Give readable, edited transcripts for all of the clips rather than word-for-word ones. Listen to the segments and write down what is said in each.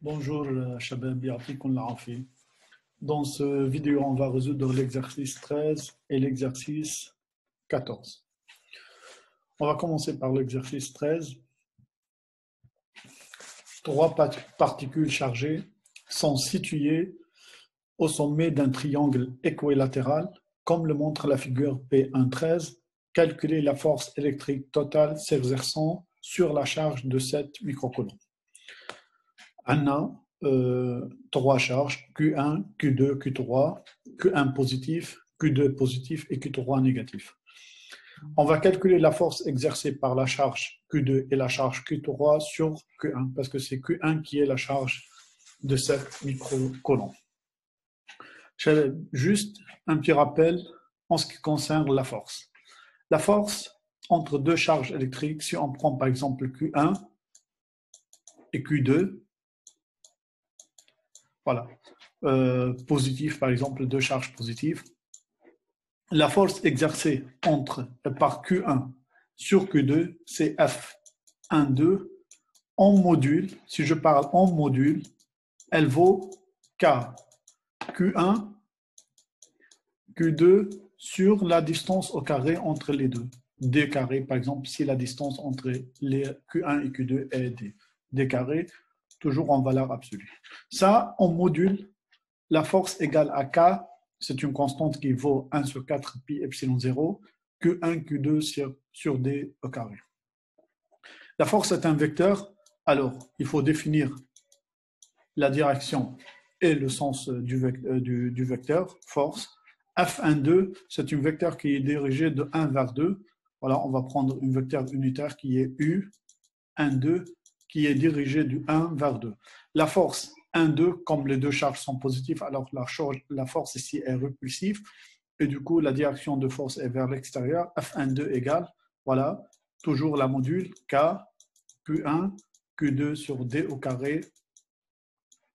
Bonjour, Shabab, ya'tikoun l'aafi. Dans ce vidéo, on va résoudre l'exercice 13 et l'exercice 14. On va commencer par l'exercice 13. Trois particules chargées sont situées au sommet d'un triangle équilatéral, comme le montre la figure P1.13. Calculer la force électrique totale s'exerçant sur la charge de 7 microcoulombs. On a trois charges, Q1, Q2, Q3, Q1 positif, Q2 positif et Q3 négatif. On va calculer la force exercée par la charge Q2 et la charge Q3 sur Q1, parce que c'est Q1 qui est la charge de 7 microcoulombs. Juste un petit rappel en ce qui concerne la force. La force entre deux charges électriques, si on prend par exemple Q1 et Q2, voilà, positif par exemple, deux charges positives, la force exercée par Q1 sur Q2, c'est F1,2 en module. Si je parle en module, elle vaut K Q1, Q2 sur la distance au carré entre les deux. D carré, par exemple, si la distance entre les Q1 et Q2 est D carré, toujours en valeur absolue. Ça, en module, la force égale à K, c'est une constante qui vaut 1 sur 4 pi epsilon 0, Q1, Q2 sur D au carré. La force est un vecteur, alors il faut définir la direction et le sens du vecteur, force. F1,2, c'est un vecteur qui est dirigé de 1 vers 2. Voilà, on va prendre un vecteur unitaire qui est U1,2, qui est dirigé du 1 vers 2. La force 1,2, comme les deux charges sont positives, alors la force ici est repulsive, et du coup, la direction de force est vers l'extérieur. F1,2 égale, voilà, toujours la module K, Q1, Q2 sur D au carré,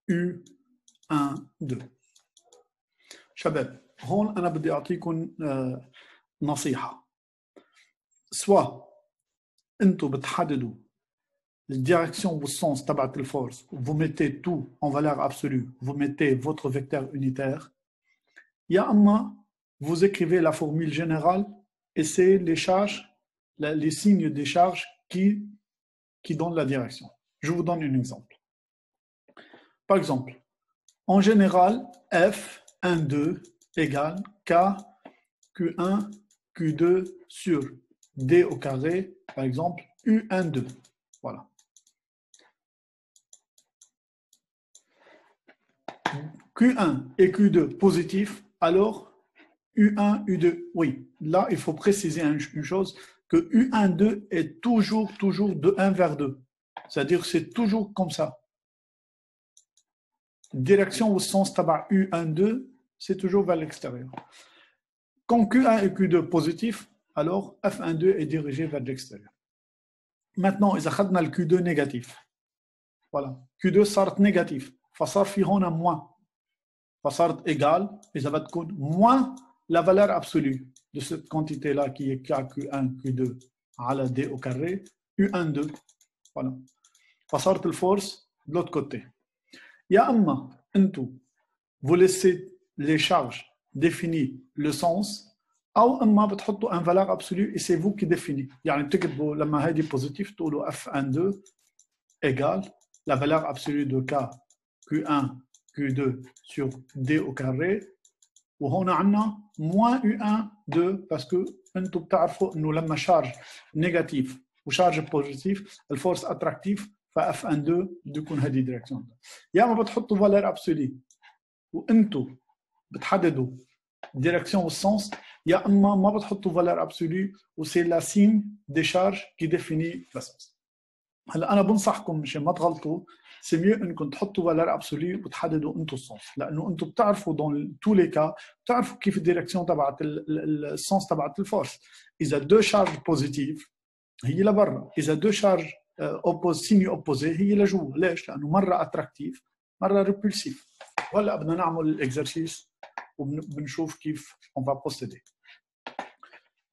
U1,2. شباب هون أنا بدي أعطيكم نصيحة. soit أنتم بتحددوا الديركسيون والسens تبعت الفورس, vous mettez tout en valeur absolue, vous mettez votre vecteur unitaire, يا أما vous écrivez la formule générale et c'est les charges, les signes des charges qui donnent la direction. Je vous donne un exemple. Par exemple, en général, F1,2 égale K Q1 Q2 sur D au carré, par exemple, U1,2. Voilà. Q1 et Q2 positifs, alors U1, U2, oui. Là, il faut préciser une chose, que U1,2 est toujours de 1 vers 2. C'est-à-dire que c'est toujours comme ça. Direction au sens tabac U1,2, c'est toujours vers l'extérieur. Quand Q1 et Q2 positifs, alors F1,2 est dirigé vers l'extérieur. Maintenant, إذا أخذنا le Q2 négatif. Voilà. Q2 صارت négatif. فصار في هنا moins. فصارت égal, إذا بتكون moins la valeur absolue de cette quantité-là qui est Q1, Q2 على D au carré, U1,2. Voilà. فصارت الفورس de l'autre côté. يا أما أنتم vous laissez les charges définir le sens, أو أما بتحطوا un valeur absolue et c'est vous qui définissez. يعني بتكتبوا لما هذه positif تقولوا F1,2 égale la valeur absolue de K Q1 Q2 sur D au carré, وهنا عندنا moins U1,2 parce que أنتم بتعرفوا إنه لما شارج نيجاتيف وشارج بوزيتيف الفورس اتراكتيف فF1,2 بده يكون هذه الدايركسيون. يا اما بتحطوا فالور ابسولي وانتم بتحددوا الدايركسيون والسنس, يا اما ما بتحطوا فالور ابسولي وسي لا سين دي شارج كي ديفيني لا سنس. هلا انا بنصحكم مشان ما تغلطوا, سي ميو انكم تحطوا فالور ابسولي وتحددوا انتم السنس, لانه انتم بتعرفوا دون تو لي كا بتعرفوا كيف الدايركسيون تبعت السنس تبعت الفورس. اذا دو شارج بوزيتيف هي لبرا, اذا دو شارج سيني اوبوزي هي لجوا. ليش؟ لانه مره اتراكتيف مره ريبولسيف. وهلا بدنا نعمل الاكزرسيس وبنشوف كيف on va procéder.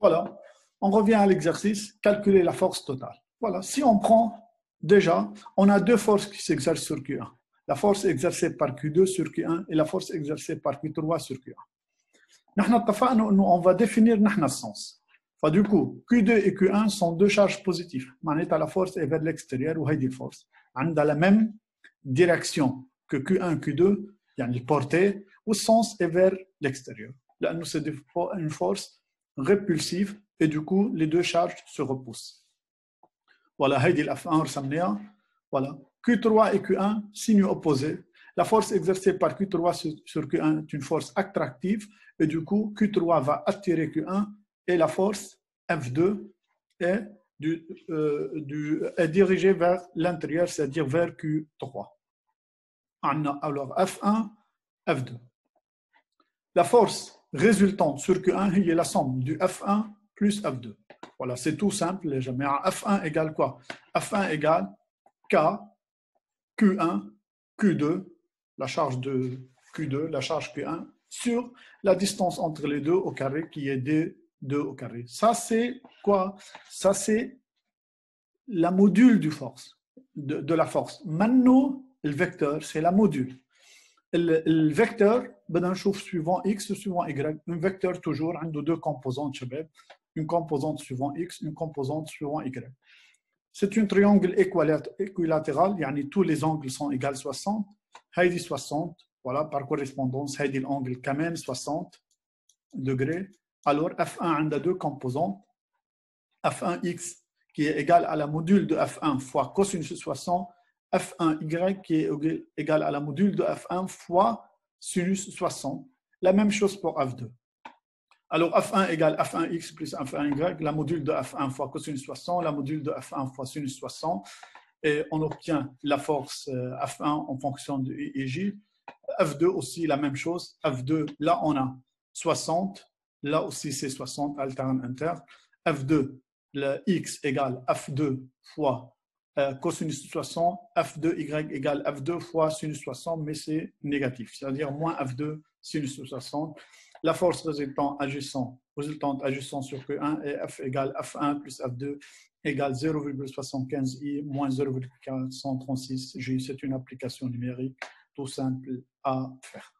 Voilà, on revient à l'exercice, calculer la force totale. Voilà, si on prend déjà, on a deux forces qui s'exercent sur Q1. la force exercée par Q2 sur Q1 et la force exercée par Q3 sur Q1. نحن اتفقنا انه on va définir نحن السens. فدو coup, Q2 et Q1 sont deux charges positives. معناتها la force est vers l'extérieur وهيدي الفورس عندها la même direction que Q1 Q2 يعني البورتée والsens est vers l'extérieur. لأنه c'est une force répulsive et du coup les deux charges se repoussent. Voilà, هيدي ال F1 رسمناها. Voilà, Q3 et Q1 signes opposés. La force exercée par Q3 sur Q1 est une force attractive et du coup Q3 va attirer Q1 et la force F2 est, est dirigée vers l'intérieur, c'est-à-dire vers Q3. Alors F1, F2. La force résultante sur Q1 est la somme du F1 plus F2. Voilà, c'est tout simple. F1 égale quoi? F1 égale K, Q1, Q2, la charge de Q2, la charge Q1, sur la distance entre les deux au carré qui est D2 au carré. Ça, c'est quoi? Ça, c'est la module du force, de la force. Maintenant, le vecteur, c'est la module. Le vecteur, بدنا نشوف suivant x ou suivant y. Un vecteur toujours a deux composantes, شباب. Une composante suivant x, une composante suivant y. C'est un triangle équilatéral, يعني tous les angles sont égaux 60. هيدي 60, voilà, par correspondance, هيدي l'angle quand même 60 degrés. Alors F1 a deux composantes. F1x qui est égal à la module de F1 fois cosinus de 60, F1y qui est égal à la module de F1 fois sinus 60. La même chose pour F2. Alors F1 égale F1x plus F1y, la module de F1 fois cosinus 60, la module de F1 fois sinus 60, et on obtient la force F1 en fonction de I et J. F2 aussi la même chose. F2, là on a 60, là aussi c'est 60, alterne inter. F2, le x égale F2 fois cosinus 60, F2y égale F2 fois sinus 60, mais c'est négatif, c'est-à-dire moins F2 sinus 60. La force résultante agissant sur Q1 est F égale F1 plus F2 égale 0,75 I moins 0,436 J. C'est une application numérique tout simple à faire.